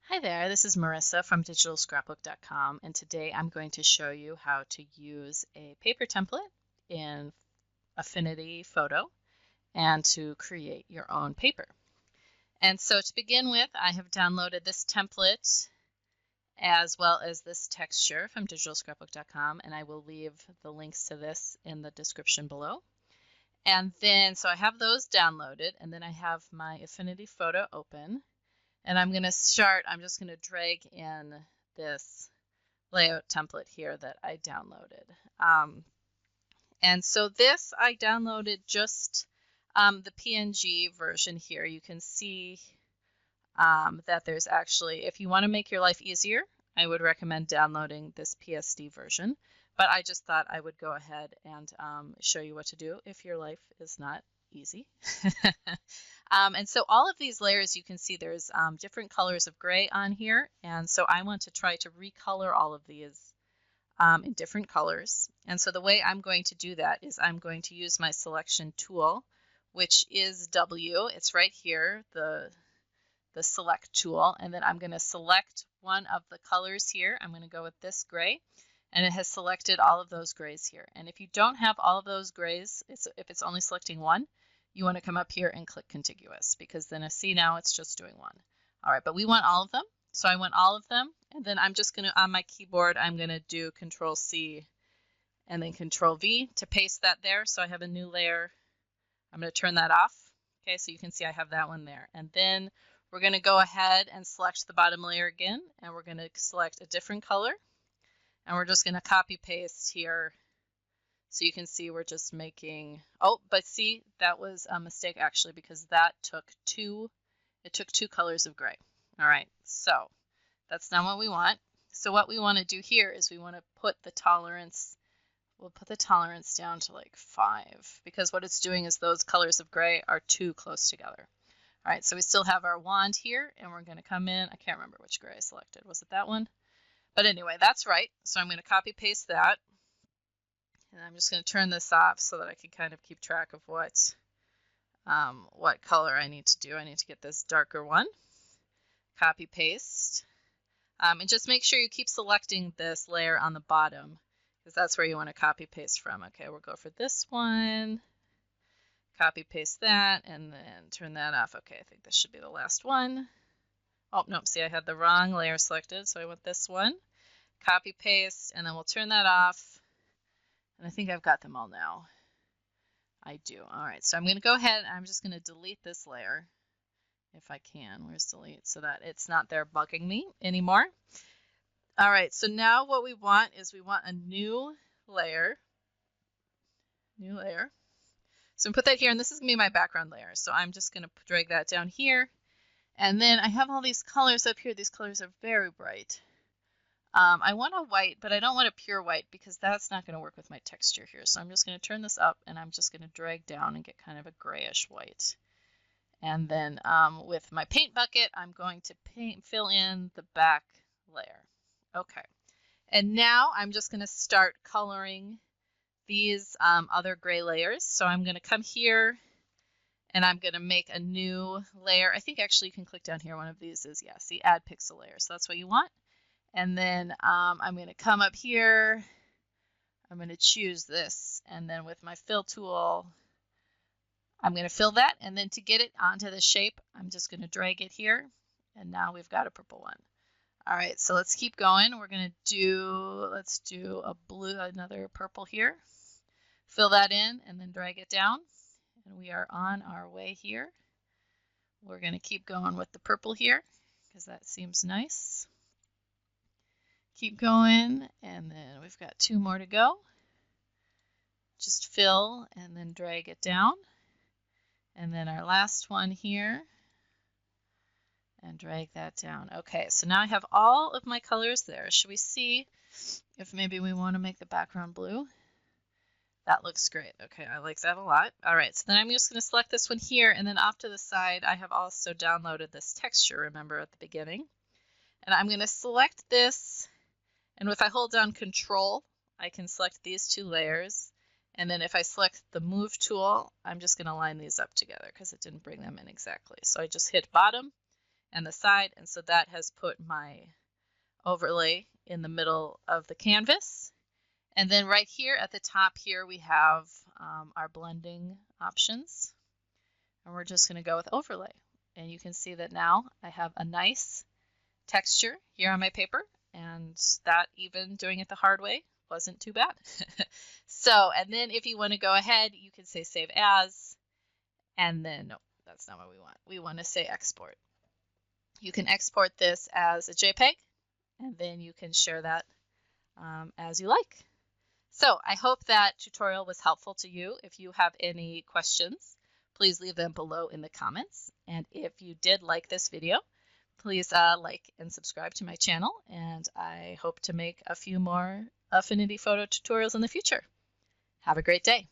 Hi there, this is Marisa from DigitalScrapbook.com, and today I'm going to show you how to use a paper template in Affinity Photo and to create your own paper. And so to begin with, I have downloaded this template as well as this texture from DigitalScrapbook.com, and I will leave the links to this in the description below. And then, so I have those downloaded, and then I have my Affinity Photo open. And I'm just going to drag in this layout template here that I downloaded. And so this, I downloaded just the PNG version here. You can see that there's actually, if you want to make your life easier, I would recommend downloading this PSD version. But I just thought I would go ahead and show you what to do if your life is not easy. And so all of these layers, you can see there's different colors of gray on here. And so I want to try to recolor all of these in different colors. And so the way I'm going to do that is I'm going to use my selection tool, which is W. It's right here, the select tool. And then I'm going to select one of the colors here. I'm going to go with this gray. And it has selected all of those grays here. And if you don't have all of those grays, if it's only selecting one, you want to come up here and click contiguous, because then I see now it's just doing one. All right, but we want all of them. So I want all of them. And then I'm just going to, on my keyboard, I'm going to do Control C and then Control V to paste that there. So I have a new layer. I'm going to turn that off. Okay, so you can see I have that one there. And then we're going to go ahead and select the bottom layer again. And we're going to select a different color. And we're just going to copy paste here. So you can see we're just making, oh, but see, that was a mistake actually, because that took two colors of gray. All right, so that's not what we want. So what we want to do here is we want to put the tolerance, we'll put the tolerance down to like 5, because what it's doing is those colors of gray are too close together. All right, so we still have our wand here, and we're going to come in, I can't remember which gray I selected. Was it that one? But anyway, that's right. So I'm going to copy paste that. And I'm just going to turn this off so that I can kind of keep track of what color I need to do. I need to get this darker one. Copy paste. And just make sure you keep selecting this layer on the bottom, because that's where you want to copy paste from. Okay, we'll go for this one. Copy paste that and then turn that off. Okay, I think this should be the last one. Oh, nope, see, I had the wrong layer selected, so I want this one. Copy paste, and then we'll turn that off. And I think I've got them all now. I do. All right, so I'm going to go ahead and I'm just going to delete this layer if I can. Where's delete? So that it's not there bugging me anymore. All right, so now what we want is we want a new layer. New layer. So I'm going to put that here, and this is going to be my background layer. So I'm just going to drag that down here. And then I have all these colors up here. These colors are very bright. I want a white, but I don't want a pure white, because that's not going to work with my texture here. So I'm just going to turn this up, and I'm just going to drag down and get kind of a grayish white. And then with my paint bucket, I'm going to fill in the back layer. Okay. And now I'm just going to start coloring these other gray layers. So I'm going to come here, and I'm going to make a new layer. I think actually you can click down here. One of these is, yeah, see, add pixel layer. So that's what you want. And then I'm going to come up here, I'm going to choose this, and then with my fill tool, I'm going to fill that, and then to get it onto the shape, I'm just going to drag it here, and now we've got a purple one. All right, so let's keep going. We're going to do, let's do a blue, another purple here. Fill that in, and then drag it down, and we are on our way here. We're going to keep going with the purple here, because that seems nice. Keep going, and then we've got 2 more to go. Just fill and then drag it down. And then our last one here, and drag that down. Okay, so now I have all of my colors there. Should we see if maybe we want to make the background blue? That looks great. Okay, I like that a lot. All right, so then I'm just going to select this one here, and then off to the side, I have also downloaded this texture, remember, at the beginning. And I'm going to select this. And if I hold down Control, I can select these 2 layers. And then if I select the Move tool, I'm just going to line these up together because it didn't bring them in exactly. So I just hit bottom, and the side, and so that has put my overlay in the middle of the canvas. And then right here at the top here we have our blending options, and we're just going to go with overlay. And you can see that now I have a nice texture here on my paper, and that, even doing it the hard way, wasn't too bad. So, and then if you want to go ahead, you can say save as, and then, no, that's not what we want. We want to say export. You can export this as a JPEG, and then you can share that as you like. So I hope that tutorial was helpful to you. If you have any questions, please leave them below in the comments. And if you did like this video, please like and subscribe to my channel, and I hope to make a few more Affinity Photo tutorials in the future. Have a great day.